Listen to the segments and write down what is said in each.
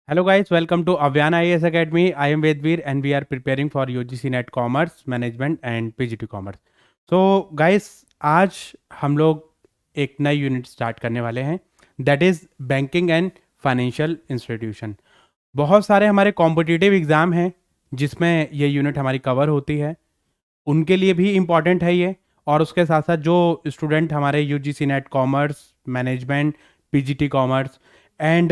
Hello guys, welcome to Avyana IAS Academy. I am Vedveer and we are preparing for UGC NET Commerce Management and PGT Commerce. So guys, आज हम लोग एक नई unit start करने वाले हैं, that is banking and financial institution. बहुत सारे हमारे कॉम्पिटिटिव एग्ज़ाम हैं जिसमें ये यूनिट हमारी कवर होती है, उनके लिए भी इम्पॉर्टेंट है ये। और उसके साथ साथ जो स्टूडेंट हमारे UGC NET commerce management, PGT commerce and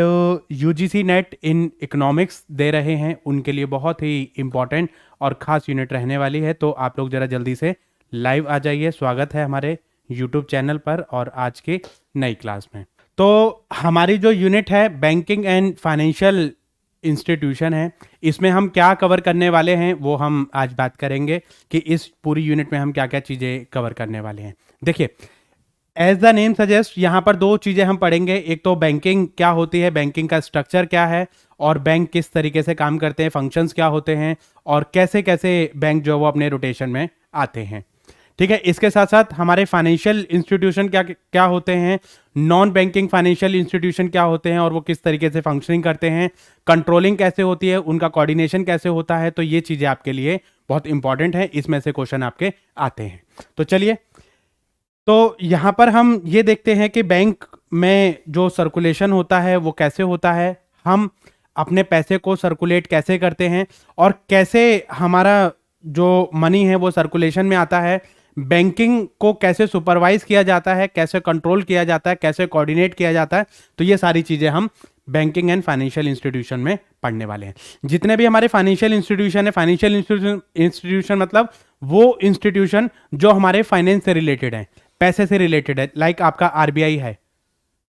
UGC NET in economics दे रहे हैं, उनके लिए बहुत ही इम्पॉर्टेंट और ख़ास यूनिट रहने वाली है। तो आप लोग ज़रा जल्दी से लाइव आ जाइए। स्वागत है हमारे यूट्यूब चैनल पर और आज के नई क्लास में। तो हमारी जो यूनिट है बैंकिंग एंड फाइनेंशियल इंस्टीट्यूशन है, इसमें हम क्या कवर करने वाले हैं वो हम आज बात करेंगे कि इस पूरी यूनिट में हम क्या क्या चीज़ें कवर करने वाले हैं। देखिए, एज द नेम सजेस्ट, यहाँ पर दो चीज़ें हम पढ़ेंगे। एक तो बैंकिंग क्या होती है, बैंकिंग का स्ट्रक्चर क्या है और बैंक किस तरीके से काम करते हैं, फंक्शंस क्या होते हैं और कैसे कैसे बैंक जो वो अपने रोटेशन में आते हैं। ठीक है, इसके साथ साथ हमारे फाइनेंशियल इंस्टीट्यूशन क्या क्या होते हैं, नॉन बैंकिंग फाइनेंशियल इंस्टीट्यूशन क्या होते हैं और वो किस तरीके से फंक्शनिंग करते हैं, कंट्रोलिंग कैसे होती है, उनका कोऑर्डिनेशन कैसे होता है। तो ये चीज़ें आपके लिए बहुत इंपॉर्टेंट है, इसमें से क्वेश्चन आपके आते हैं। तो चलिए, तो यहाँ पर हम ये देखते हैं कि बैंक में जो सर्कुलेशन होता है वो कैसे होता है, हम अपने पैसे को सर्कुलेट कैसे करते हैं और कैसे हमारा जो मनी है वो सर्कुलेशन में आता है, बैंकिंग को कैसे सुपरवाइज किया जाता है, कैसे कंट्रोल किया जाता है, कैसे कोऑर्डिनेट किया जाता है। तो ये सारी चीज़ें हम बैंकिंग एंड फाइनेंशियल इंस्टीट्यूशन में पढ़ने वाले हैं। जितने भी हमारे फाइनेंशियल इंस्टीट्यूशन है, फाइनेंशियल इंस्टीट्यूशन मतलब वो इंस्टीट्यूशन जो हमारे फाइनेंस से रिलेटेड है, पैसे से रिलेटेड है। लाइक आपका आरबीआई है,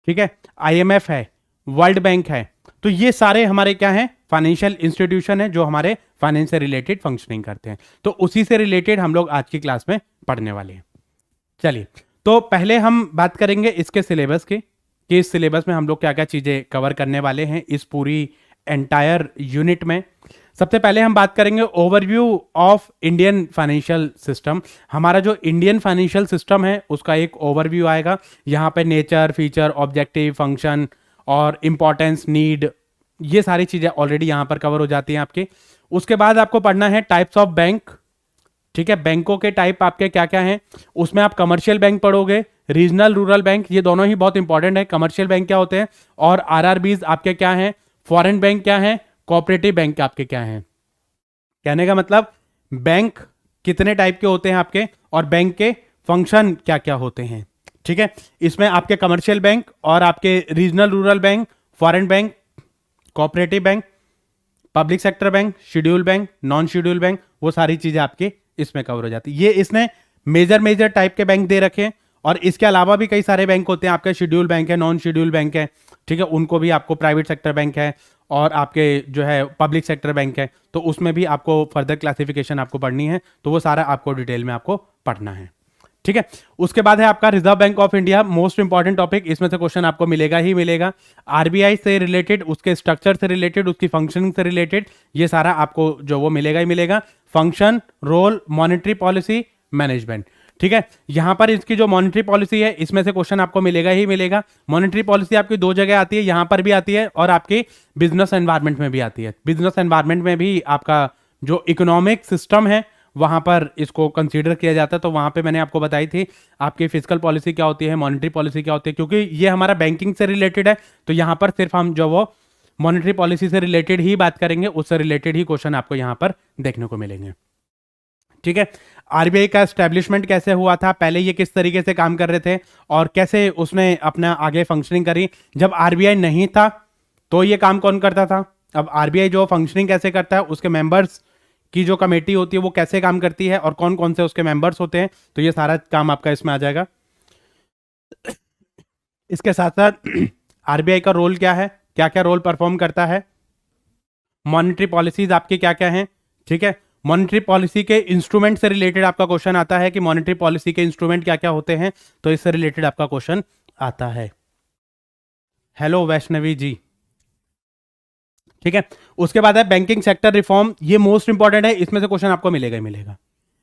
ठीक है, आईएमएफ है, वर्ल्ड बैंक है। तो ये सारे हमारे क्या हैं, फाइनेंशियल इंस्टीट्यूशन है जो हमारे फाइनेंस से रिलेटेड फंक्शनिंग करते हैं। तो उसी से रिलेटेड हम लोग आज की क्लास में पढ़ने वाले हैं। चलिए, तो पहले हम बात करेंगे इसके सिलेबस की कि इस सिलेबस में हम लोग क्या क्या चीज़ें कवर करने वाले हैं इस पूरी एंटायर यूनिट में। सबसे पहले हम बात करेंगे overview of Indian financial system. हमारा जो इंडियन फाइनेंशियल सिस्टम है उसका एक ओवरव्यू आएगा। यहाँ पे नेचर, फीचर, ऑब्जेक्टिव, फंक्शन और इम्पॉर्टेंस, नीड, ये सारी चीज़ें ऑलरेडी यहाँ पर कवर हो जाती हैं आपके। उसके बाद आपको पढ़ना है टाइप्स ऑफ बैंक। ठीक है, बैंकों के टाइप आपके क्या क्या हैं, उसमें आप कमर्शियल बैंक पढ़ोगे, रीजनल रूरल बैंक, ये दोनों ही बहुत इंपॉर्टेंट है। कमर्शियल बैंक क्या होते हैं और आरआरबीज आपके क्या हैं, फॉरेन बैंक क्या है, कोऑपरेटिव बैंक आपके क्या हैं। कहने का मतलब बैंक कितने टाइप के होते हैं आपके और बैंक के फंक्शन क्या क्या होते हैं। ठीक है, इसमें आपके कमर्शियल बैंक और आपके regional rural bank, foreign bank, cooperative bank, public sector bank, schedule bank, non schedule bank, वो सारी चीजें आपकी इसमें कवर हो जाती है। ये इसने मेजर टाइप के बैंक दे रखे हैं और इसके अलावा भी कई सारे बैंक होते हैं आपके, शेड्यूल बैंक है, नॉन शेड्यूल बैंक है, ठीक है, उनको भी आपको प्राइवेट सेक्टर बैंक है और आपके जो है पब्लिक सेक्टर बैंक है, तो उसमें भी आपको फर्दर क्लासिफिकेशन आपको पढ़नी है। तो वो सारा आपको डिटेल में आपको पढ़ना है। ठीक है, उसके बाद है आपका reserve bank of India, most important topic, इसमें से क्वेश्चन आपको मिलेगा ही मिलेगा। आरबीआई से रिलेटेड, उसके स्ट्रक्चर से रिलेटेड, उसकी फंक्शनिंग से रिलेटेड, ये सारा आपको जो वो मिलेगा ही मिलेगा। Function, role, monetary policy, management. ठीक है, यहां पर इसकी जो मॉनेटरी पॉलिसी है इसमें से क्वेश्चन आपको मिलेगा ही मिलेगा। मॉनेटरी पॉलिसी आपकी दो जगह आती है, यहां पर भी आती है और आपकी बिजनेस एनवायरनमेंट में भी आती है। बिजनेस एनवायरनमेंट में भी आपका जो इकोनॉमिक सिस्टम है वहां पर इसको कंसीडर किया जाता है। तो वहां पे मैंने आपको बताई थी आपकी फिजिकल पॉलिसी क्या होती है, मॉनेटरी पॉलिसी क्या होती है, क्योंकि ये हमारा बैंकिंग से रिलेटेड है। तो यहाँ पर सिर्फ हम जो वो मॉनेटरी पॉलिसी से रिलेटेड ही बात करेंगे, उससे रिलेटेड ही क्वेश्चन आपको यहाँ पर देखने को मिलेंगे। ठीक है, आरबीआई का एस्टेब्लिशमेंट कैसे हुआ था, पहले ये किस तरीके से काम कर रहे थे और कैसे उसने अपना आगे फंक्शनिंग करी। जब आरबीआई नहीं था तो ये काम कौन करता था, अब आरबीआई जो फंक्शनिंग कैसे करता है, उसके मेंबर्स की जो कमेटी होती है वो कैसे काम करती है और कौन कौन से उसके मेंबर्स होते हैं, तो ये सारा काम आपका इसमें आ जाएगा। इसके साथ साथ आरबीआई का रोल क्या है, क्या क्या रोल परफॉर्म करता है, मॉनेटरी पॉलिसीज आपकी क्या क्या हैं। ठीक है, मॉनेटरी पॉलिसी के इंस्ट्रूमेंट से रिलेटेड आपका क्वेश्चन आता है कि मॉनेटरी पॉलिसी के इंस्ट्रूमेंट क्या क्या होते हैं, तो इससे रिलेटेड आपका क्वेश्चन आता है। हेलो वैष्णवी जी। ठीक है, उसके बाद है बैंकिंग सेक्टर रिफॉर्म, ये मोस्ट इंपॉर्टेंट है, इसमें से क्वेश्चन आपको मिलेगा ही मिलेगा।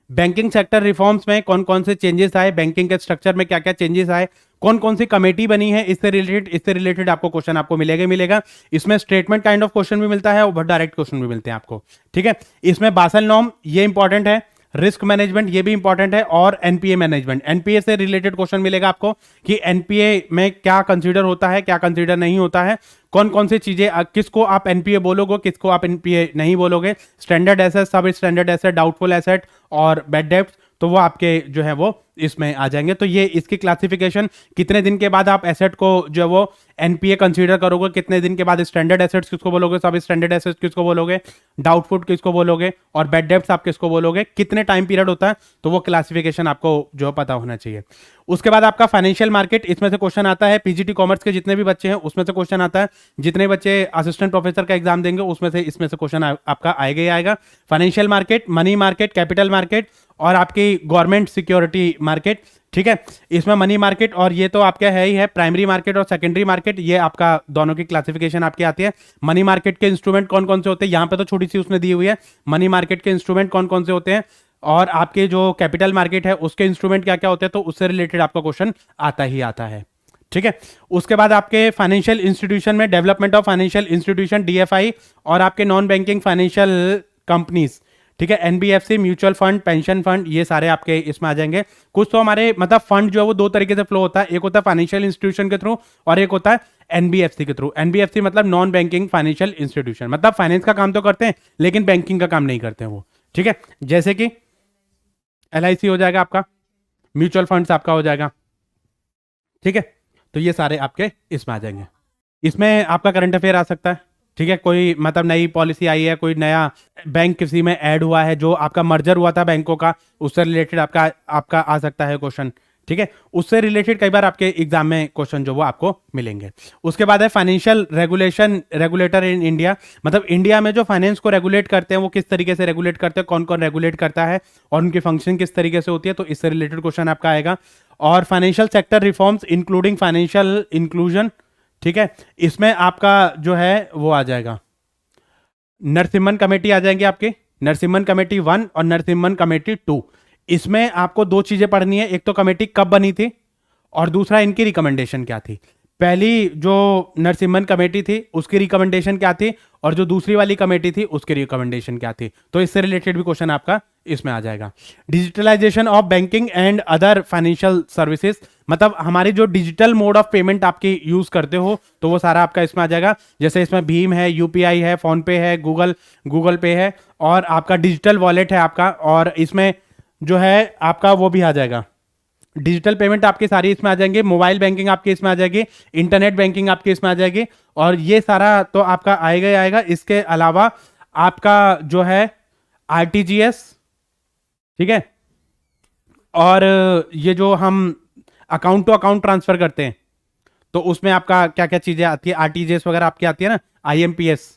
बैंकिंग सेक्टर रिफॉर्म्स में कौन कौन से चेंजेस आए, बैंकिंग के स्ट्रक्चर में क्या क्या चेंजेस आए, कौन कौन सी कमेटी बनी है, इससे रिलेटेड आपको क्वेश्चन आपको मिलेगा मिलेगा। इसमें स्टेटमेंट काइंड ऑफ क्वेश्चन भी मिलता है और डायरेक्ट क्वेश्चन भी मिलते हैं आपको, ठीक है। इसमें बासल नॉर्म ये इंपॉर्टेंट है, रिस्क मैनेजमेंट ये भी इंपॉर्टेंट है, और एनपीए मैनेजमेंट, एनपीए से रिलेटेड क्वेश्चन मिलेगा आपको कि एनपीए में क्या कंसीडर होता है, क्या कंसीडर नहीं होता है, कौन कौन सी चीजें, किसको आप एनपीए बोलोगे, किसको आप एनपीए नहीं बोलोगे, स्टैंडर्ड एसेट, सब स्टैंडर्ड एसेट, डाउटफुल एसेट और बैड डेब्ट, तो वो आपके जो है वो इसमें आ जाएंगे। तो ये इसकी क्लासिफिकेशन, कितने दिन के बाद आप एसेट को जो है वो एनपीए कंसीडर करोगे, कितने दिन के बाद स्टैंडर्ड एसेट्स किसको बोलोगे, सब स्टैंडर्ड एसेट्स किसको बोलोगे, डाउटफुल किसको बोलोगे, और बैड डेब्ट्स आप किसको बोलोगे, कितने टाइम पीरियड होता है, तो वो क्लासिफिकेशन आपको जो पता होना चाहिए। उसके बाद आपका फाइनेंशियल मार्केट, इसमें से क्वेश्चन आता है, पीजीटी कॉमर्स के जितने भी बच्चे हैं उसमें से क्वेश्चन आता है, जितने बच्चे असिस्टेंट प्रोफेसर का एग्जाम देंगे उसमें से इसमें से क्वेश्चन आपका आएगा ही आएगा। Financial market, money market, capital market और आपकी गवर्नमेंट सिक्योरिटी मार्केट, ठीक है। इसमें मनी मार्केट और ये तो आपका है ही है, प्राइमरी मार्केट और सेकेंडरी मार्केट, ये आपका दोनों की क्लासिफिकेशन आपकी आती है। मनी मार्केट के इंस्ट्रूमेंट कौन कौन से होते हैं, यहां पे तो छोटी सी उसने दी हुई है, मनी मार्केट के इंस्ट्रूमेंट कौन कौन से होते हैं, और आपके जो कैपिटल मार्केट है उसके इंस्ट्रूमेंट क्या क्या होते हैं, तो उससे रिलेटेड आपका क्वेश्चन आता ही आता है, ठीक है। उसके बाद आपके फाइनेंशियल इंस्टीट्यूशन में development of financial institution, DFI, और आपके नॉन बैंकिंग फाइनेंशियल कंपनीज, ठीक है, NBFC, mutual fund, pension fund, ये सारे आपके इसमें आ जाएंगे। कुछ तो हमारे मतलब फंड जो है वो दो तरीके से फ्लो होता है, एक होता है फाइनेंशियल इंस्टीट्यूशन के थ्रू और एक होता है एनबीएफसी के थ्रू। एनबीएफसी मतलब नॉन बैंकिंग फाइनेंशियल इंस्टीट्यूशन, मतलब फाइनेंस का काम तो करते हैं लेकिन बैंकिंग का काम नहीं करते हैं वो, ठीक है। जैसे कि एलआईसी हो जाएगा आपका, म्यूचुअल फंड्स आपका हो जाएगा, ठीक है। तो ये सारे आपके इसमें आ जाएंगे। इसमें आपका करंट अफेयर आ सकता है, ठीक है, कोई मतलब नई पॉलिसी आई है, कोई नया बैंक किसी में ऐड हुआ है, जो आपका मर्जर हुआ था बैंकों का, उससे रिलेटेड आपका आपका आ सकता है क्वेश्चन, ठीक है। उससे रिलेटेड कई बार आपके एग्जाम में क्वेश्चन जो वो आपको मिलेंगे। उसके बाद है financial regulation, regulator in India, मतलब इंडिया में जो फाइनेंस को रेगुलेट करते हैं वो किस तरीके से रेगुलेट करते हैं, कौन कौन रेगुलेट करता है और उनकी फंक्शन किस तरीके से होती है, तो इससे रिलेटेड क्वेश्चन आपका आएगा। और financial sector reforms including financial inclusion, ठीक है, इसमें आपका जो है वो आ जाएगा, नरसिम्हन कमेटी आ जाएंगे आपके, नरसिम्हन कमेटी 1 और नरसिम्हन कमेटी 2। इसमें आपको दो चीजें पढ़नी है, एक तो कमेटी कब बनी थी और दूसरा इनकी रिकमेंडेशन क्या थी। पहली जो नरसिम्हन कमेटी थी उसकी रिकमेंडेशन क्या थी और जो दूसरी वाली कमेटी थी उसकी रिकमेंडेशन क्या थी, तो इससे रिलेटेड भी क्वेश्चन आपका इसमें आ जाएगा। Digitalization of banking and other financial services, मतलब हमारी जो डिजिटल मोड ऑफ पेमेंट आपकी यूज करते हो तो वो सारा आपका इसमें आ जाएगा। जैसे इसमें भीम है, यूपीआई है, फोन पे है, गूगल पे है और आपका डिजिटल वॉलेट है आपका, और इसमें जो है आपका वो भी आ जाएगा, डिजिटल पेमेंट आपकी सारी इसमें आ जाएंगे, मोबाइल बैंकिंग आपकी इसमें आ जाएगी, इंटरनेट बैंकिंग आपकी इसमें आ जाएगी, और ये सारा तो आपका आएगा ही आएगा। इसके अलावा आपका जो है आरटीजीएस, ठीक है, और ये जो हम अकाउंट टू अकाउंट ट्रांसफर करते हैं तो उसमें आपका क्या क्या चीजें आती है, आरटीजीएस वगैरह आपकी आती है ना, आईएमपीएस,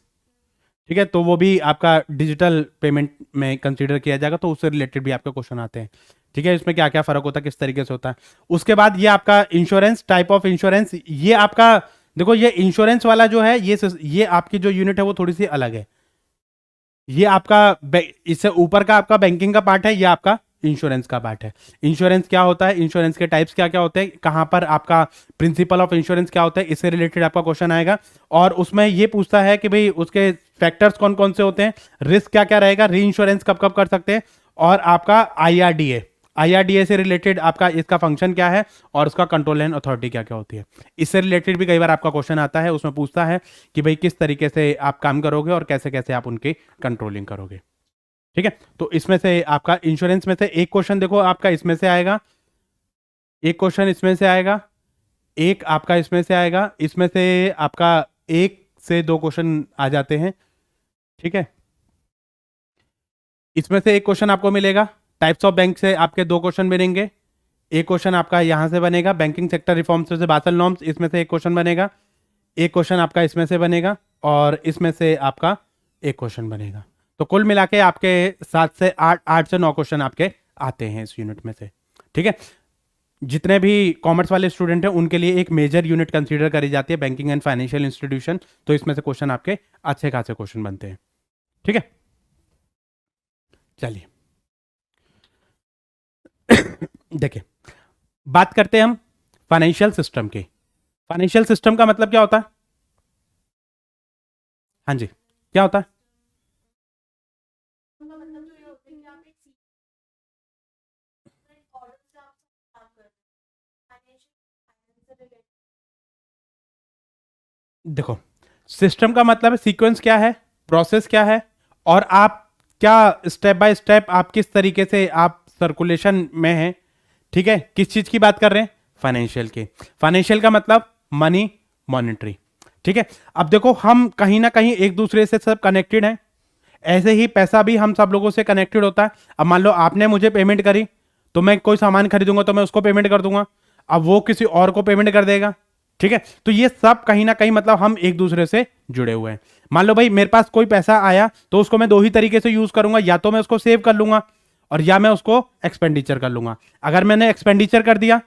ठीक है, तो वो भी आपका डिजिटल पेमेंट में कंसीडर किया जाएगा, तो उससे रिलेटेड भी आपके क्वेश्चन आते हैं, ठीक है। इसमें क्या क्या फर्क होता है, किस तरीके से होता है। उसके बाद ये आपका इंश्योरेंस, टाइप ऑफ इंश्योरेंस, ये आपका देखो ये इंश्योरेंस वाला जो है ये आपकी जो यूनिट है वो थोड़ी सी अलग है। ये आपका इससे ऊपर का आपका बैंकिंग का पार्ट है, ये आपका इंश्योरेंस का पार्ट है। इंश्योरेंस क्या होता है, इंश्योरेंस के टाइप्स क्या क्या होते हैं, कहां पर आपका प्रिंसिपल ऑफ इंश्योरेंस क्या होता है, इससे रिलेटेड आपका क्वेश्चन आएगा। और उसमें ये पूछता है कि भाई उसके फैक्टर्स कौन कौन से होते हैं, रिस्क क्या क्या रहेगा, री इंश्योरेंस कब कब कर सकते हैं, और आपका आईआरडीए से रिलेटेड आपका इसका फंक्शन क्या है और उसका कंट्रोल एंड अथॉरिटी क्या क्या होती है। इससे रिलेटेड भी कई बार आपका क्वेश्चन आता है, उसमें पूछता है कि भाई किस तरीके से आप काम करोगे और कैसे कैसे आप उनकी कंट्रोलिंग करोगे, ठीक है। तो इसमें से आपका इंश्योरेंस में से एक क्वेश्चन देखो आपका इसमें से आएगा, एक क्वेश्चन इसमें से आएगा, एक आपका इसमें से आएगा, इसमें से आपका एक से दो क्वेश्चन आ जाते हैं, ठीक है। इसमें से एक क्वेश्चन आपको मिलेगा, टाइप्स ऑफ बैंक से आपके दो क्वेश्चन बनेंगे, एक क्वेश्चन आपका यहां से बनेगा बैंकिंग सेक्टर रिफॉर्म्स से बासल नॉर्म्स, इसमें से एक क्वेश्चन बनेगा, एक क्वेश्चन आपका इसमें से बनेगा और इसमें से आपका एक क्वेश्चन बनेगा। तो कुल मिला के आपके 7 से 9 क्वेश्चन आपके आते हैं इस यूनिट में से, ठीक है। जितने भी कॉमर्स वाले स्टूडेंट हैं उनके लिए एक मेजर यूनिट कंसीडर करी जाती है बैंकिंग एंड फाइनेंशियल इंस्टीट्यूशन, तो इसमें से क्वेश्चन आपके अच्छे खासे क्वेश्चन बनते हैं, ठीक है। चलिए देखिए बात करते हैं हम फाइनेंशियल सिस्टम की। फाइनेंशियल सिस्टम का मतलब क्या होता है? हाँ जी, क्या होता है? देखो, सिस्टम का मतलब है सीक्वेंस क्या है, प्रोसेस क्या है, और आप क्या स्टेप बाय स्टेप आप किस तरीके से आप सर्कुलेशन में हैं। ठीक है, किस चीज की बात कर रहे हैं? फाइनेंशियल की। फाइनेंशियल का मतलब मनी, मॉनेटरी। ठीक है, अब देखो हम कहीं ना कहीं एक दूसरे से सब कनेक्टेड हैं। ऐसे ही पैसा भी हम सब लोगों से कनेक्टेड होता है। अब मान लो आपने मुझे पेमेंट करी, तो मैं कोई सामान खरीदूंगा तो मैं उसको पेमेंट कर दूंगा, अब वो किसी और को पेमेंट कर देगा। ठीक है, तो ये सब कहीं ना कहीं मतलब हम एक दूसरे से जुड़े हुए हैं। मान लो भाई मेरे पास कोई पैसा आया तो उसको मैं दो ही तरीके से यूज करूंगा, या तो मैं उसको सेव कर लूंगा और या मैं उसको एक्सपेंडिचर कर लूंगा। अगर मैंने एक्सपेंडिचर कर दिया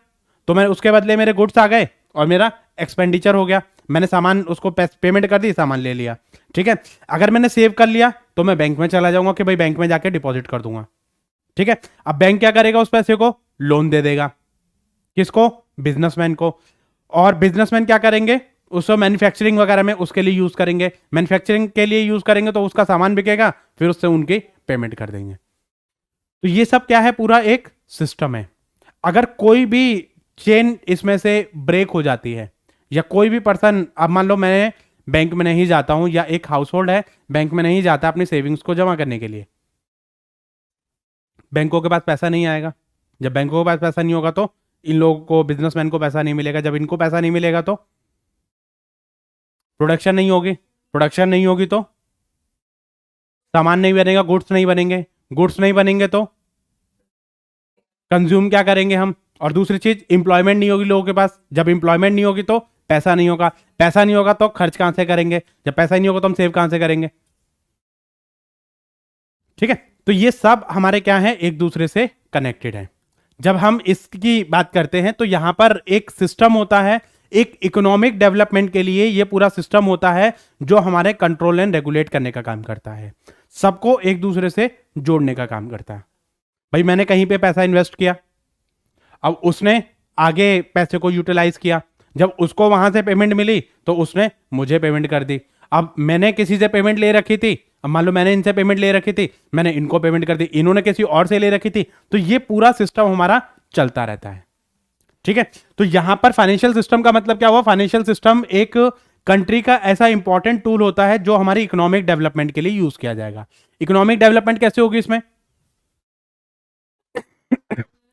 तो मैं उसके बदले मेरे गुड्स आ गए और मेरा एक्सपेंडिचर हो गया, मैंने सामान उसको पेमेंट कर दी, सामान ले लिया। ठीक है, अगर मैंने सेव कर लिया तो मैं बैंक में चला जाऊंगा कि भाई बैंक में जाके डिपॉजिट कर दूंगा। ठीक है, अब बैंक क्या करेगा? उस पैसे को लोन दे देगा। किसको? बिजनेसमैन को। और बिजनेसमैन क्या करेंगे? उसको मैन्युफैक्चरिंग वगैरह में उसके लिए यूज करेंगे, मैन्युफैक्चरिंग के लिए यूज करेंगे तो उसका सामान बिकेगा, फिर उससे उनकी पेमेंट कर देंगे। तो ये सब क्या है? पूरा एक सिस्टम है। अगर कोई भी चेन इसमें से ब्रेक हो जाती है, या कोई भी पर्सन, अब मान लो मैं बैंक में नहीं जाता हूं, या एक हाउस होल्ड है बैंक में नहीं जाता अपनी सेविंग्स को जमा करने के लिए, बैंकों के पास पैसा नहीं आएगा। जब बैंकों के पास पैसा नहीं होगा तो इन लोगों को, बिजनेसमैन को पैसा नहीं मिलेगा। जब इनको पैसा नहीं मिलेगा तो प्रोडक्शन नहीं होगी, प्रोडक्शन नहीं होगी तो सामान नहीं बनेगा, गुड्स नहीं बनेंगे, गुड्स नहीं बनेंगे तो कंज्यूम क्या करेंगे हम। और दूसरी चीज, इंप्लॉयमेंट नहीं होगी लोगों के पास। जब इंप्लॉयमेंट नहीं होगी तो पैसा नहीं होगा, पैसा नहीं होगा तो खर्च कहां से करेंगे, जब पैसा नहीं होगा तो हम सेव कहां से करेंगे। ठीक है, तो ये सब हमारे क्या है? एक दूसरे से कनेक्टेड है। जब हम इसकी बात करते हैं तो यहां पर एक सिस्टम होता है, एक इकोनॉमिक डेवलपमेंट के लिए ये पूरा सिस्टम होता है जो हमारे कंट्रोल एंड रेगुलेट करने का काम करता है, सबको एक दूसरे से जोड़ने का काम करता है। भाई मैंने कहीं पे पैसा इन्वेस्ट किया, अब उसने आगे पैसे को यूटिलाइज किया, जब उसको वहां से पेमेंट मिली तो उसने मुझे पेमेंट कर दी। अब मैंने किसी से पेमेंट ले रखी थी, अब मान लो मैंने इनसे पेमेंट ले रखी थी, मैंने इनको पेमेंट कर दी, इन्होंने किसी और से ले रखी थी, तो ये पूरा सिस्टम हमारा चलता रहता है। ठीक है, तो यहां पर फाइनेंशियल सिस्टम का मतलब क्या हुआ? फाइनेंशियल सिस्टम एक कंट्री का ऐसा इंपॉर्टेंट टूल होता है जो हमारी इकोनॉमिक डेवलपमेंट के लिए यूज किया जाएगा। इकोनॉमिक डेवलपमेंट कैसे होगी इसमें?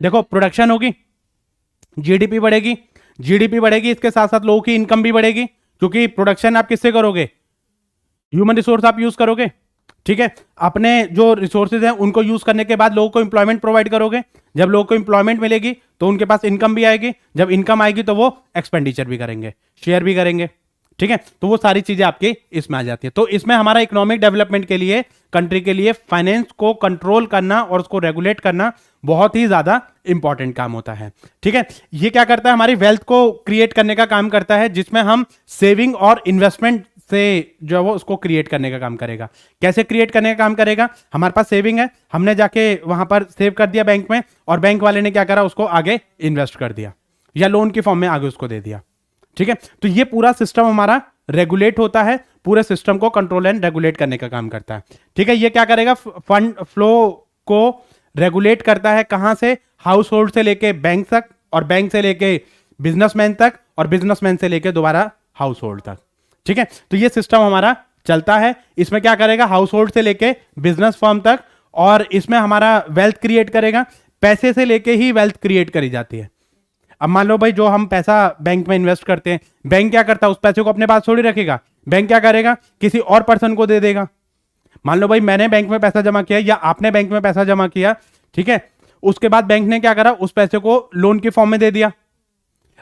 देखो, प्रोडक्शन होगी, जीडीपी बढ़ेगी, जीडीपी बढ़ेगी, इसके साथ साथ लोगों की इनकम भी बढ़ेगी, क्योंकि प्रोडक्शन आप किससे करोगे? ह्यूमन रिसोर्स आप यूज करोगे। ठीक है, अपने जो रिसोर्सेज हैं उनको यूज करने के बाद लोगों को इंप्लॉयमेंट प्रोवाइड करोगे, जब लोगों को इंप्लॉयमेंट मिलेगी तो उनके पास इनकम भी आएगी, जब इनकम आएगी तो वो एक्सपेंडिचर भी करेंगे, शेयर भी करेंगे। ठीक है, तो वो सारी चीजें आपकी इसमें आ जाती है। तो इसमें हमारा इकोनॉमिक डेवलपमेंट के लिए, कंट्री के लिए फाइनेंस को कंट्रोल करना और उसको रेगुलेट करना बहुत ही ज्यादा इंपॉर्टेंट काम होता है। ठीक है, ये क्या करता है? हमारी वेल्थ को क्रिएट करने का काम करता है, जिसमें हम सेविंग और इन्वेस्टमेंट से जो है वो उसको क्रिएट करने का काम करेगा। कैसे क्रिएट करने का काम करेगा? हमारे पास सेविंग है, हमने जाके वहां पर सेव कर दिया बैंक में, और बैंक वाले ने क्या करा? उसको आगे इन्वेस्ट कर दिया, या लोन की फॉर्म में आगे उसको दे दिया। ठीक है, तो ये पूरा सिस्टम हमारा रेगुलेट होता है, पूरे सिस्टम को कंट्रोल एंड रेगुलेट करने का काम करता है। ठीक है, ये क्या करेगा? फंड फ्लो को रेगुलेट करता है, कहां से? हाउस होल्ड से लेके बैंक तक, और बैंक से लेके बिजनेसमैन तक, और बिजनेसमैन से लेके दोबारा हाउस होल्ड तक। ठीक है, तो ये सिस्टम हमारा चलता है। इसमें क्या करेगा? हाउस होल्ड से लेके बिजनेस फर्म तक, और इसमें हमारा वेल्थ क्रिएट करेगा। पैसे से लेके ही वेल्थ क्रिएट करी जाती है। अब मान लो भाई जो हम पैसा बैंक में इन्वेस्ट करते हैं, बैंक क्या करता है? उस पैसे को अपने पास थोड़ी रखेगा, बैंक क्या करेगा? किसी और पर्सन को दे देगा। मान लो भाई मैंने बैंक में पैसा जमा किया, या आपने बैंक में पैसा जमा किया, ठीक है, उसके बाद बैंक ने क्या करा? उस पैसे को लोन के फॉर्म में दे दिया।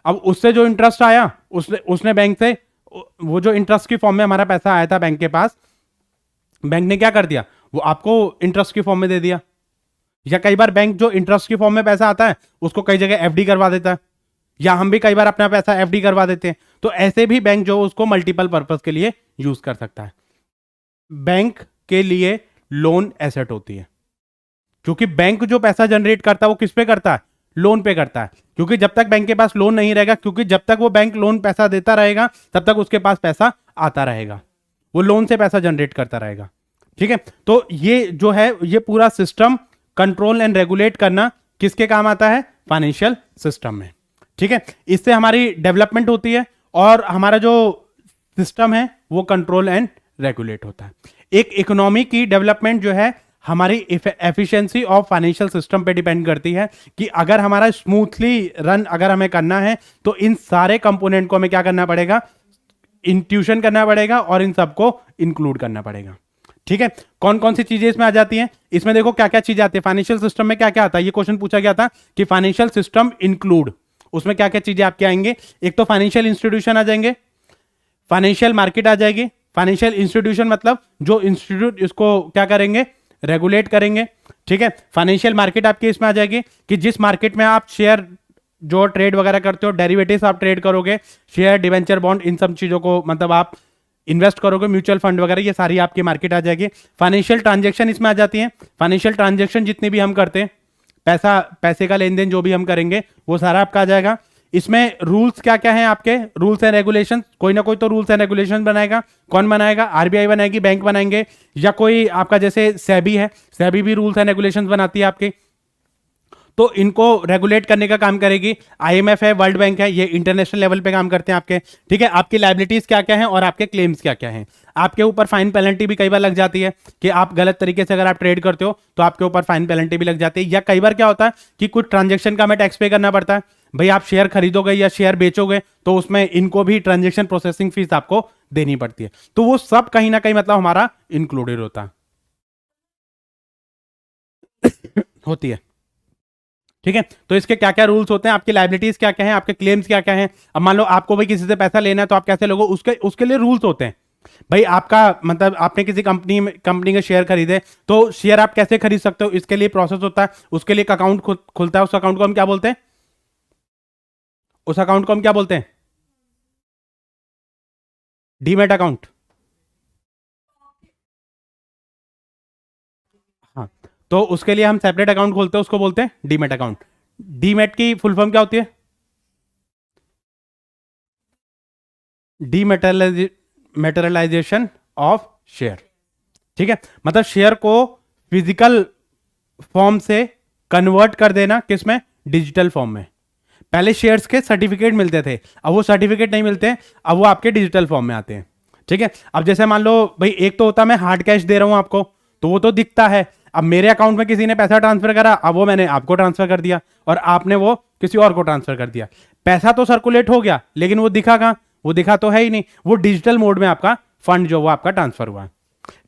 अब उससे जो इंटरेस्ट आया, उसने बैंक से, वो जो इंटरेस्ट की फॉर्म में हमारा पैसा आया था बैंक के पास, बैंक ने क्या कर दिया? वो आपको इंटरेस्ट की फॉर्म में दे दिया। या कई बार बैंक जो इंटरेस्ट की फॉर्म में पैसा आता है उसको कई जगह एफडी करवा देता है, या हम भी कई बार अपना पैसा एफडी करवा देते हैं। तो ऐसे भी बैंक जो उसको मल्टीपल पर्पस के लिए यूज कर सकता है। बैंक के लिए लोन एसेट होती है, क्योंकि बैंक जो पैसा जनरेट करता है वो किस पे करता है? लोन पे करता है, क्योंकि जब तक बैंक के पास लोन नहीं रहेगा, क्योंकि जब तक वो बैंक लोन पैसा देता रहेगा तब तक उसके पास पैसा आता रहेगा, वो लोन से पैसा जनरेट करता रहेगा। ठीक है, तो ये जो है ये पूरा सिस्टम कंट्रोल एंड रेगुलेट करना किसके काम आता है? फाइनेंशियल सिस्टम में। ठीक है, इससे हमारी डेवलपमेंट होती है और हमारा जो सिस्टम है वो कंट्रोल एंड रेगुलेट होता है। एक इकोनॉमी की डेवलपमेंट जो है हमारी एफिशिएंसी ऑफ फाइनेंशियल सिस्टम पे डिपेंड करती है कि अगर हमारा स्मूथली रन अगर हमें करना है तो इन सारे कंपोनेंट को हमें क्या करना पड़ेगा? इंट्यूशन करना पड़ेगा और इन सबको इंक्लूड करना पड़ेगा। ठीक है, कौन कौन सी चीजें इसमें आ जाती हैं? इसमें देखो क्या क्या चीजें आती है फाइनेंशियल सिस्टम में, क्या क्या आता है। ये क्वेश्चन पूछा गया था कि फाइनेंशियल सिस्टम इंक्लूड, उसमें क्या क्या चीजें आपके आएंगे? एक तो फाइनेंशियल इंस्टीट्यूशन आ जाएंगे, फाइनेंशियल मार्केट आ जाएगी। फाइनेंशियल इंस्टीट्यूशन मतलब जो इंस्टीट्यूट इसको क्या करेंगे? रेगुलेट करेंगे। ठीक है, फाइनेंशियल मार्केट आपके इसमें आ जाएगी कि जिस मार्केट में आप शेयर जो ट्रेड वगैरह करते हो, डेरिवेटिव्स आप ट्रेड करोगे, शेयर, डिवेंचर, बॉन्ड, इन सब चीजों को मतलब आप इन्वेस्ट करोगे, म्यूचुअल फंड वगैरह, ये सारी आपकी मार्केट आ जाएगी। फाइनेंशियल ट्रांजैक्शन इसमें आ जाती है। फाइनेंशियल ट्रांजैक्शन जितनी भी हम करते हैं, पैसे का लेन देन जो भी हम करेंगे वो सारा आपका आ जाएगा। इसमें रूल्स क्या क्या हैं आपके? रूल्स एंड रेगुलेशन, कोई ना कोई तो रूल्स एंड रेगुलेशन बनाएगा। कौन बनाएगा? आरबीआई बनाएगी, बैंक बनाएंगे, या कोई आपका जैसे सेबी है, सेबी भी रूल्स एंड रेगुलेशन बनाती है आपके, तो इनको रेगुलेट करने का काम करेगी। आईएमएफ है, वर्ल्ड बैंक है, ये इंटरनेशनल लेवल पे काम करते हैं आपके। ठीक है, आपकी लायबिलिटीज क्या क्या हैं और आपके क्लेम्स क्या क्या हैं। आपके ऊपर फाइन पेनल्टी भी कई बार लग जाती है कि आप गलत तरीके से अगर आप ट्रेड करते हो तो आपके ऊपर फाइन पेनल्टी भी लग जाती है। या कई बार क्या होता है कि कुछ ट्रांजेक्शन का हमें टैक्स पे करना पड़ता है। भाई आप शेयर खरीदोगे या शेयर बेचोगे तो उसमें इनको भी ट्रांजेक्शन प्रोसेसिंग फीस आपको देनी पड़ती है। तो वो सब कहीं ना कहीं मतलब हमारा इंक्लूडेड होता होती है। ठीक है, तो इसके क्या क्या रूल्स होते हैं, आपकी लायबिलिटीज क्या क्या हैं, आपके क्लेम्स क्या क्या हैं। अब मान लो आपको भाई किसी से पैसा लेना है तो आप कैसे लोगे, उसके लिए रूल्स होते हैं। भाई आपका मतलब आपने किसी कंपनी के शेयर खरीदे तो शेयर आप कैसे खरीद सकते हो, इसके लिए प्रोसेस होता है। उसके लिए एक अकाउंट खुलता है, उस अकाउंट को हम क्या बोलते हैं? उस अकाउंट को हम क्या बोलते हैं? Demat account. हाँ, तो उसके लिए हम सेपरेट अकाउंट खोलते हैं, उसको बोलते हैं डीमैट अकाउंट। डीमैट की फुल फॉर्म क्या होती है? डीमेटेरियलाइजेशन ऑफ शेयर। ठीक है, मतलब शेयर को फिजिकल फॉर्म से कन्वर्ट कर देना, किसमें? डिजिटल फॉर्म में। पहले शेयर्स के सर्टिफिकेट मिलते थे, अब वो सर्टिफिकेट नहीं मिलते, अब वो आपके डिजिटल फॉर्म में आते हैं। ठीक है, अब जैसे मान लो भाई एक तो होता मैं हार्ड कैश दे रहा हूं आपको, तो वो तो दिखता है। अब मेरे अकाउंट में किसी ने पैसा ट्रांसफर करा, अब वो मैंने आपको ट्रांसफर कर दिया और आपने वो किसी और को ट्रांसफर कर दिया। पैसा तो सर्कुलेट हो गया लेकिन वो दिखा कहां? वो दिखा तो है ही नहीं, वो डिजिटल मोड में आपका फंड जो वो आपका ट्रांसफर हुआ।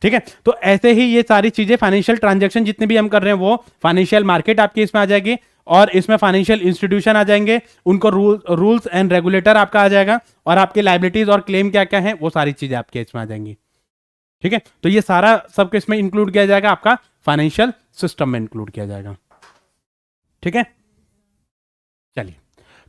ठीक है, तो ऐसे ही ये सारी चीजें फाइनेंशियल ट्रांजैक्शन जितने भी हम कर रहे हैं वो फाइनेंशियल मार्केट आपकी इसमें आ जाएगी और इसमें फाइनेंशियल इंस्टीट्यूशन आ जाएंगे, उनको रूल्स एंड रेगुलेटर आपका आ जाएगा और आपके लायबिलिटीज और क्लेम क्या क्या है वो सारी चीजें आपके इसमें आ जाएंगी। ठीक है, तो ये सारा सब इसमें इंक्लूड किया जाएगा, आपका फाइनेंशियल सिस्टम में इंक्लूड किया जाएगा। ठीक है, चलिए,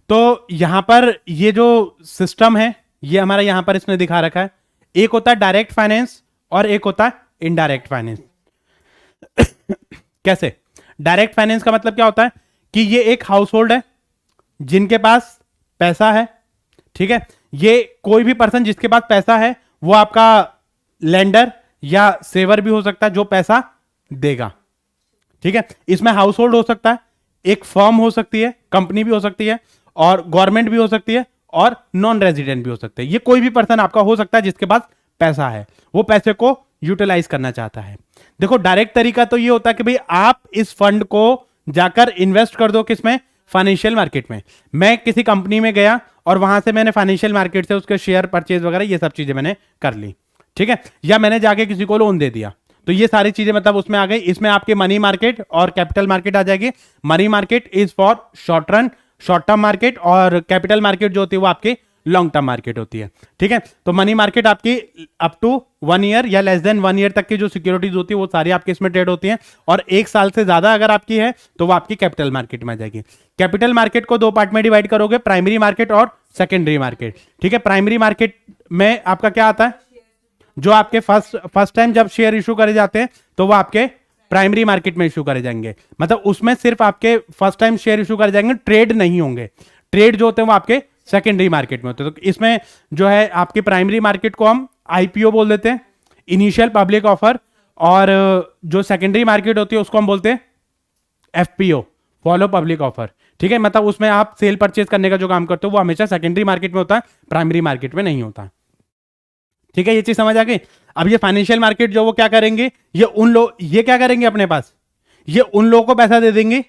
तो यहां पर ये जो सिस्टम है ये हमारा यहां पर इसने दिखा रखा है। एक होता है डायरेक्ट फाइनेंस और एक होता है इनडायरेक्ट फाइनेंस। कैसे? डायरेक्ट फाइनेंस का मतलब क्या होता है कि ये एक हाउस होल्ड है जिनके पास पैसा है। ठीक है, ये कोई भी पर्सन जिसके पास पैसा है वो आपका लेंडर या सेवर भी हो सकता है जो पैसा देगा। ठीक है, इसमें हाउस होल्ड हो सकता है, एक फर्म हो सकती है, कंपनी भी हो सकती है, और गवर्नमेंट भी हो सकती है, और नॉन रेजिडेंट भी हो सकते हैं। ये कोई भी पर्सन आपका हो सकता है जिसके पास पैसा है, वो पैसे को यूटिलाइज करना चाहता है। देखो डायरेक्ट तरीका तो ये होता है कि भाई आप इस फंड को जाकर इन्वेस्ट कर दो, किसमें? फाइनेंशियल मार्केट में। मैं किसी कंपनी में गया और वहां से मैंने फाइनेंशियल मार्केट से उसके शेयर परचेज वगैरह ये सब चीजें मैंने कर ली। ठीक है, या मैंने जाके किसी को लोन दे दिया, तो ये सारी चीजें मतलब उसमें आ गई। इसमें आपके मनी मार्केट और कैपिटल मार्केट आ जाएगी। Money market is for short run, short term market, और कैपिटल मार्केट जो होती है वो आपकी लॉन्ग टर्म मार्केट होती है। ठीक है, तो मनी मार्केट आपकी अप टू 1 ईयर या लेस देन 1 ईयर तक की जो सिक्योरिटीज होती है वो सारी आपके इसमें ट्रेड होती हैं, और 1 साल से ज्यादा अगर आपकी है तो वो आपकी कैपिटल मार्केट में आ जाएगी। कैपिटल मार्केट को 2 पार्ट में डिवाइड करोगे, प्राइमरी मार्केट और सेकेंडरी मार्केट। ठीक है, प्राइमरी मार्केट में आपका क्या आता है? जो आपके फर्स्ट टाइम जब शेयर इशू करे जाते हैं तो वो आपके प्राइमरी मार्केट में इशू करे जाएंगे। मतलब उसमें सिर्फ आपके फर्स्ट टाइम शेयर इशू करे जाएंगे, ट्रेड नहीं होंगे। ट्रेड जो होते हैं वो आपके सेकेंडरी मार्केट में होते हैं। तो इसमें जो है आपकी प्राइमरी मार्केट को हम आईपीओ बोल देते हैं, इनिशियल पब्लिक ऑफर, और जो सेकेंडरी मार्केट होती है उसको हम बोलते हैं एफपीओ, फॉलो पब्लिक ऑफर। ठीक है, मतलब उसमें आप सेल परचेज करने का जो काम करते हो वो हमेशा सेकेंडरी मार्केट में होता है, प्राइमरी मार्केट में नहीं होता। ठीक है, ये चीज समझ आ गई। अब ये फाइनेंशियल मार्केट जो वो क्या करेंगे, ये क्या करेंगे अपने पास, ये उन लोगों को पैसा दे देंगे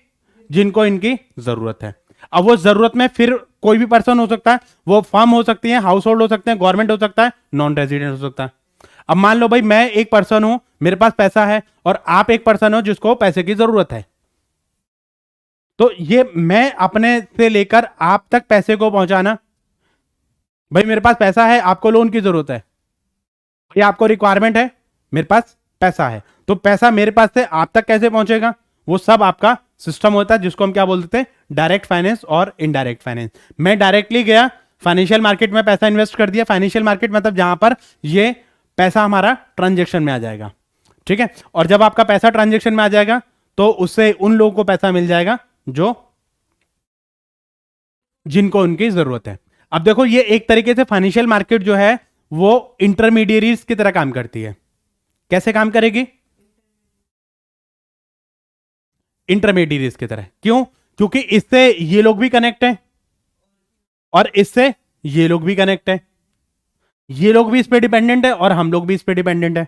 जिनको इनकी जरूरत है। अब वो जरूरत में फिर कोई भी पर्सन हो सकता है, वो फर्म हो सकती है, हाउस होल्ड हो सकते हैं, गवर्नमेंट हो सकता है, नॉन रेजिडेंट हो सकता है। अब मान लो भाई मैं एक पर्सन हूं, मेरे पास पैसा है, और आप एक पर्सन हो जिसको पैसे की जरूरत है। तो ये मैं अपने से लेकर आप तक पैसे को पहुंचाना, भाई मेरे पास पैसा है, आपको लोन की जरूरत है, भाई आपको रिक्वायरमेंट है, मेरे पास पैसा है, तो पैसा मेरे पास से आप तक कैसे पहुंचेगा, वो सब आपका सिस्टम होता है जिसको हम क्या बोलते हैं, डायरेक्ट फाइनेंस और इनडायरेक्ट फाइनेंस। मैं डायरेक्टली गया फाइनेंशियल मार्केट में पैसा इन्वेस्ट कर दिया। फाइनेंशियल मार्केट मतलब जहां पर ये पैसा हमारा ट्रांजेक्शन में आ जाएगा। ठीक है, और जब आपका पैसा ट्रांजेक्शन में आ जाएगा तो उससे उन लोगों को पैसा मिल जाएगा जो जिनको उनकी जरूरत है। अब देखो ये एक तरीके से फाइनेंशियल मार्केट जो है वो इंटरमीडिएरीज की तरह काम करती है। कैसे काम करेगी, इंटरमीडिएरीज की तरह। क्यों, क्योंकि इससे ये लोग भी कनेक्ट हैं और इससे ये लोग भी कनेक्ट है, ये लोग भी इस पे डिपेंडेंट है और हम लोग भी इस पे डिपेंडेंट है।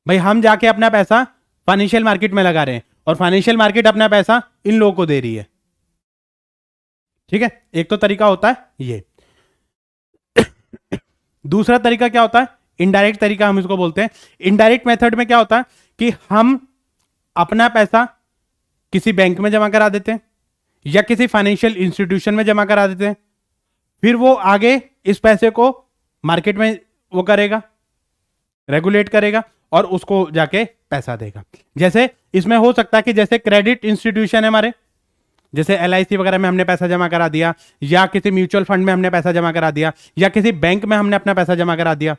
भाई हम जाके अपना पैसा फाइनेंशियल मार्केट में लगा रहे हैं और फाइनेंशियल मार्केट अपना पैसा इन लोगों को दे रही है। ठीक है, एक तो तरीका होता है ये। दूसरा तरीका क्या होता है, इनडायरेक्ट तरीका हम इसको बोलते हैं। इनडायरेक्ट मेथड में क्या होता है कि हम अपना पैसा किसी बैंक में जमा करा देते हैं या किसी फाइनेंशियल इंस्टीट्यूशन में जमा करा देते हैं, फिर वो आगे इस पैसे को मार्केट में वो करेगा, रेगुलेट करेगा और उसको जाके पैसा देगा। जैसे इसमें हो सकता है कि जैसे क्रेडिट इंस्टीट्यूशन है हमारे, जैसे एलआईसी वगैरह में हमने पैसा जमा करा दिया, या किसी म्यूचुअल फंड में हमने पैसा जमा करा दिया, या किसी बैंक में हमने अपना पैसा जमा करा दिया।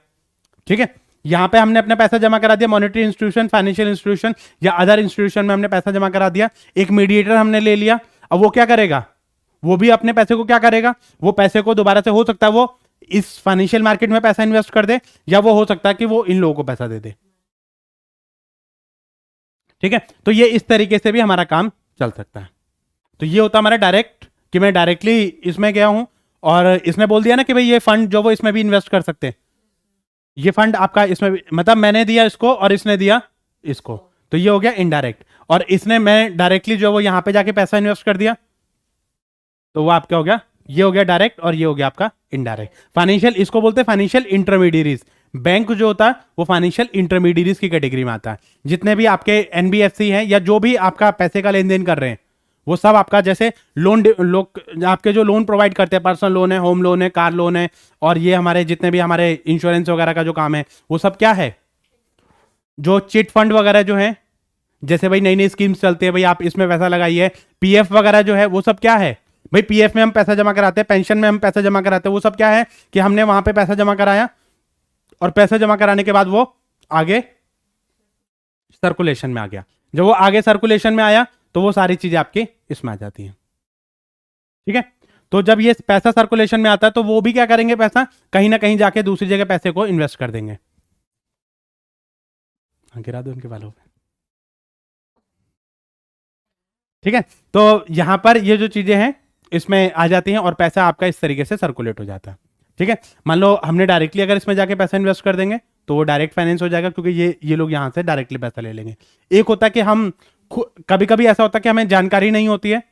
ठीक है, यहां पे हमने अपना पैसा जमा करा दिया, मॉनेटरी इंस्टीट्यूशन, फाइनेंशियल इंस्टीट्यूशन या अदर इंस्टीट्यूशन में हमने पैसा जमा करा दिया, एक मीडिएटर हमने ले लिया। अब वो क्या करेगा, वो भी अपने पैसे को क्या करेगा, वो पैसे को दोबारा से हो सकता है वो इस फाइनेंशियल मार्केट में पैसा इन्वेस्ट कर दे, या वो हो सकता है कि वो इन लोगों को पैसा दे दे। ठीक है, तो ये इस तरीके से भी हमारा काम चल सकता है। तो ये होता हमारा डायरेक्ट, कि मैं डायरेक्टली इसमें गया हूं और इसने बोल दिया ना कि भाई ये फंड जो वो इसमें भी इन्वेस्ट कर सकते हैं, ये फंड आपका इसमें भी, मतलब मैंने दिया इसको और इसने दिया इसको, तो ये हो गया इनडायरेक्ट। और इसने, मैं डायरेक्टली जो वो यहां पे जाके पैसा इन्वेस्ट कर दिया, तो वो आपका हो गया, ये हो गया डायरेक्ट और ये हो गया आपका इनडायरेक्ट। फाइनेंशियल, इसको बोलते हैं फाइनेंशियल इंटरमीडिएरीज। बैंक जो होता है वो फाइनेंशियल इंटरमीडिएरीज की कैटेगरी में आता है। जितने भी आपके एनबीएफसी हैं या जो भी आपका पैसे का लेन देन कर रहे हैं, वो सब आपका जैसे लोन लोग आपके जो लोन प्रोवाइड करते हैं, पर्सनल लोन है, होम लोन है, कार लोन है, और ये हमारे जितने भी हमारे इंश्योरेंस वगैरह का जो काम है, वो सब क्या है, जो चिट फंड वगैरह जो है, जैसे भाई नई नई स्कीम्स चलती है, भाई आप इसमें पैसा लगाइए, पीएफ वगैरह जो है वो सब क्या है, भाई पीएफ में हम पैसा जमा कराते हैं, पेंशन में हम पैसा जमा कराते हैं, वो सब क्या है कि हमने वहां पे पैसा जमा कराया और पैसा जमा कराने के बाद वो आगे सर्कुलेशन में आ गया। जब वो आगे सर्कुलेशन में आया तो वो सारी चीजें आपकी इसमें आ जाती हैं। ठीक है, तो जब ये पैसा सर्कुलेशन में आता है तो वो भी क्या करेंगे, पैसा कहीं ना कहीं जाके दूसरी जगह पैसे को इन्वेस्ट कर देंगे। गिरा दो उनके बालों पे। ठीक है, तो यहां पर ये जो चीजें हैं इसमें आ जाती हैं और पैसा आपका इस तरीके से सर्कुलेट हो जाता है। ठीक है, मान लो हमने डायरेक्टली अगर इसमें जाके पैसा इन्वेस्ट कर देंगे तो वो डायरेक्ट फाइनेंस हो जाएगा, क्योंकि ये लोग यहां से डायरेक्टली पैसा ले लेंगे। एक होता है कि हम कभी कभी ऐसा होता है कि हमें जानकारी नहीं होती है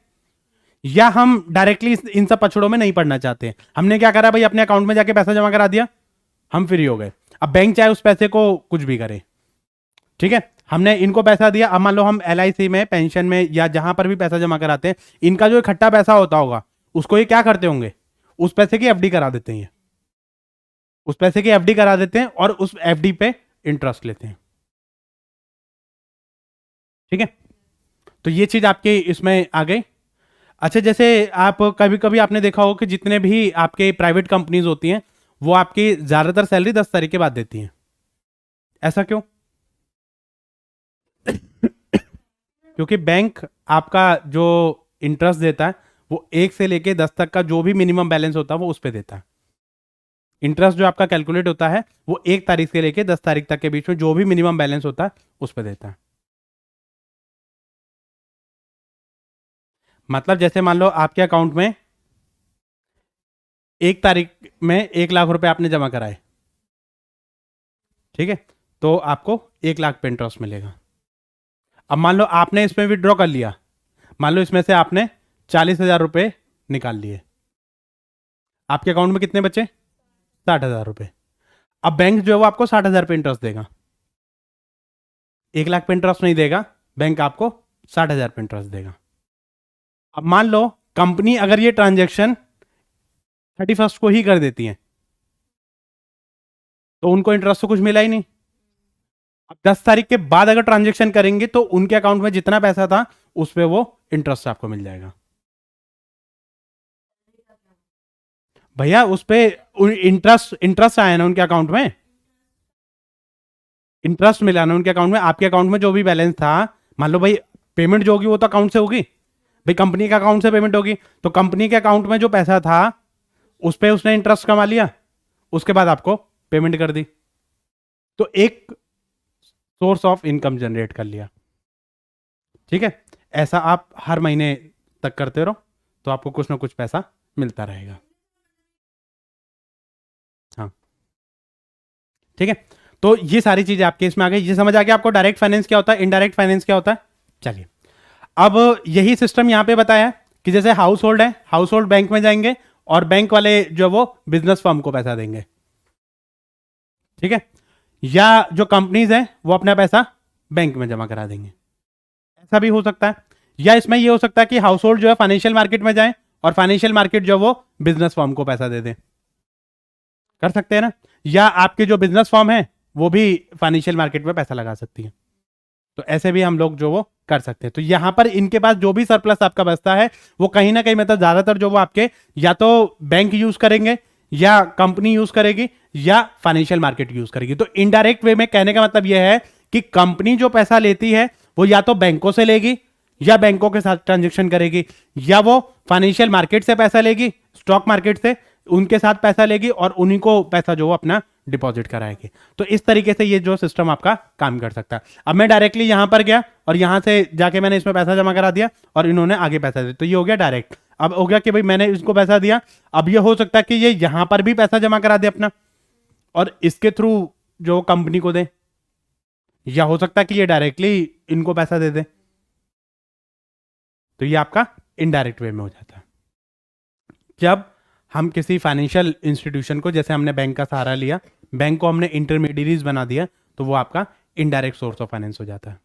या हम डायरेक्टली इन सब पछड़ों में नहीं पढ़ना चाहते हैं। हमने क्या करा भाई, अपने अकाउंट में जाके पैसा जमा करा दिया, हम फ्री हो गए। अब बैंक चाहे उस पैसे को कुछ भी करे। ठीक है, हमने इनको पैसा दिया, अब मान लो हम एलआईसी में, पेंशन में या जहां पर भी पैसा जमा कराते हैं, इनका जो इकट्ठा पैसा होता होगा उसको ये क्या करते होंगे, उस पैसे की एफडी करा देते हैं, उस पैसे की एफडी करा देते हैं और उस एफडी पे इंटरेस्ट लेते हैं। ठीक है, तो ये चीज आपके इसमें आ गई। अच्छा, जैसे आप कभी कभी आपने देखा हो कि जितने भी आपके प्राइवेट कंपनीज होती हैं वो आपकी ज्यादातर सैलरी 10 तारीख के बाद देती हैं। ऐसा क्यों? क्योंकि बैंक आपका जो इंटरेस्ट देता है वो 1 से लेके 10 तक का जो भी मिनिमम बैलेंस होता है वो उस पर देता है। इंटरेस्ट जो आपका कैलकुलेट होता है वो 1 तारीख से लेके 10 तारीख तक के बीच में जो भी मिनिमम बैलेंस होता है उस पर देता है। मतलब जैसे मान लो आपके अकाउंट में 1 तारीख में 1 लाख रुपए आपने जमा कराए, ठीक है, तो आपको 1 लाख पे इंटरेस्ट मिलेगा। अब मान लो आपने इसमें विड्रॉ कर लिया, मान लो इसमें से आपने 40,000 रुपए निकाल लिए, आपके अकाउंट में कितने बचे? 60,000 रुपए। अब बैंक जो है वो आपको 60,000 पे इंटरेस्ट देगा, 1 लाख पे इंटरेस्ट नहीं देगा, बैंक आपको 60,000 पे इंटरेस्ट देगा। अब मान लो कंपनी अगर ये ट्रांजेक्शन 31 को ही कर देती है तो उनको इंटरेस्ट तो कुछ मिला ही नहीं। अब 10 तारीख के बाद अगर ट्रांजेक्शन करेंगे तो उनके अकाउंट में जितना पैसा था उस पर वो इंटरेस्ट आपको मिल जाएगा। भैया उस पर इंटरेस्ट इंटरेस्ट आया ना उनके अकाउंट में, इंटरेस्ट मिला ना उनके अकाउंट में। आपके अकाउंट में जो भी बैलेंस था, मान लो भाई पेमेंट जो होगी वो तो अकाउंट से होगी, भाई कंपनी के अकाउंट से पेमेंट होगी, तो कंपनी के अकाउंट में जो पैसा था उस पर उसने इंटरेस्ट कमा लिया, उसके बाद आपको पेमेंट कर दी, तो एक सोर्स ऑफ इनकम जनरेट कर लिया। ठीक है, ऐसा आप हर महीने तक करते रहो तो आपको कुछ ना कुछ पैसा मिलता रहेगा। हाँ, ठीक है, तो ये सारी चीजें आपके इसमें आ गई। ये समझ आ गया आपको डायरेक्ट फाइनेंस क्या होता है, इनडायरेक्ट फाइनेंस क्या होता है। चलिए, अब यही सिस्टम यहां पे बताया कि जैसे हाउस होल्ड है, हाउस होल्ड बैंक में जाएंगे और बैंक वाले जो वो बिजनेस फर्म को पैसा देंगे, ठीक है, या जो कंपनीज है वो अपना पैसा बैंक में जमा करा देंगे, ऐसा भी हो सकता है। या इसमें ये हो सकता है कि हाउस होल्ड जो है फाइनेंशियल मार्केट में जाए और फाइनेंशियल मार्केट जो वो बिजनेस फर्म को पैसा दे दे, कर सकते हैं ना। या आपके जो बिजनेस फर्म है वो भी फाइनेंशियल मार्केट में पैसा लगा सकती है, तो ऐसे भी हम लोग जो वो कर सकते हैं। तो यहां पर इनके पास जो भी सरप्लस आपका बचता है वो कहीं ना कहीं मतलब ज्यादातर जो वो आपके या तो बैंक यूज करेंगे या कंपनी यूज करेगी या फाइनेंशियल मार्केट यूज करेगी। तो इनडायरेक्ट वे में कहने का मतलब यह है कि कंपनी जो पैसा लेती है वो या तो बैंकों से लेगी या बैंकों के साथ ट्रांजेक्शन करेगी, या वो फाइनेंशियल मार्केट से पैसा लेगी, स्टॉक मार्केट से उनके साथ पैसा लेगी और उन्हीं को पैसा जो वो अपना डिपॉजिट कराएगी। तो इस तरीके से ये जो सिस्टम आपका काम कर सकता है। अब मैं डायरेक्टली यहां पर गया और यहां से जाके मैंने इसमें पैसा जमा करा दिया और इन्होंने आगे पैसा दिया, तो ये हो गया डायरेक्ट। अब हो गया कि भाई मैंने इसको पैसा दिया, अब ये हो सकता है कि ये यहां पर भी पैसा जमा करा दे अपना और इसके थ्रू जो कंपनी को दे, या हो सकता है कि ये डायरेक्टली इनको पैसा दे दे, तो ये आपका इनडायरेक्ट वे में हो जाता है। जब हम किसी फाइनेंशियल इंस्टीट्यूशन को, जैसे हमने बैंक का सहारा लिया, बैंक को हमने इंटरमीडियरीज बना दिया, तो वो आपका इनडायरेक्ट सोर्स ऑफ फाइनेंस हो जाता है।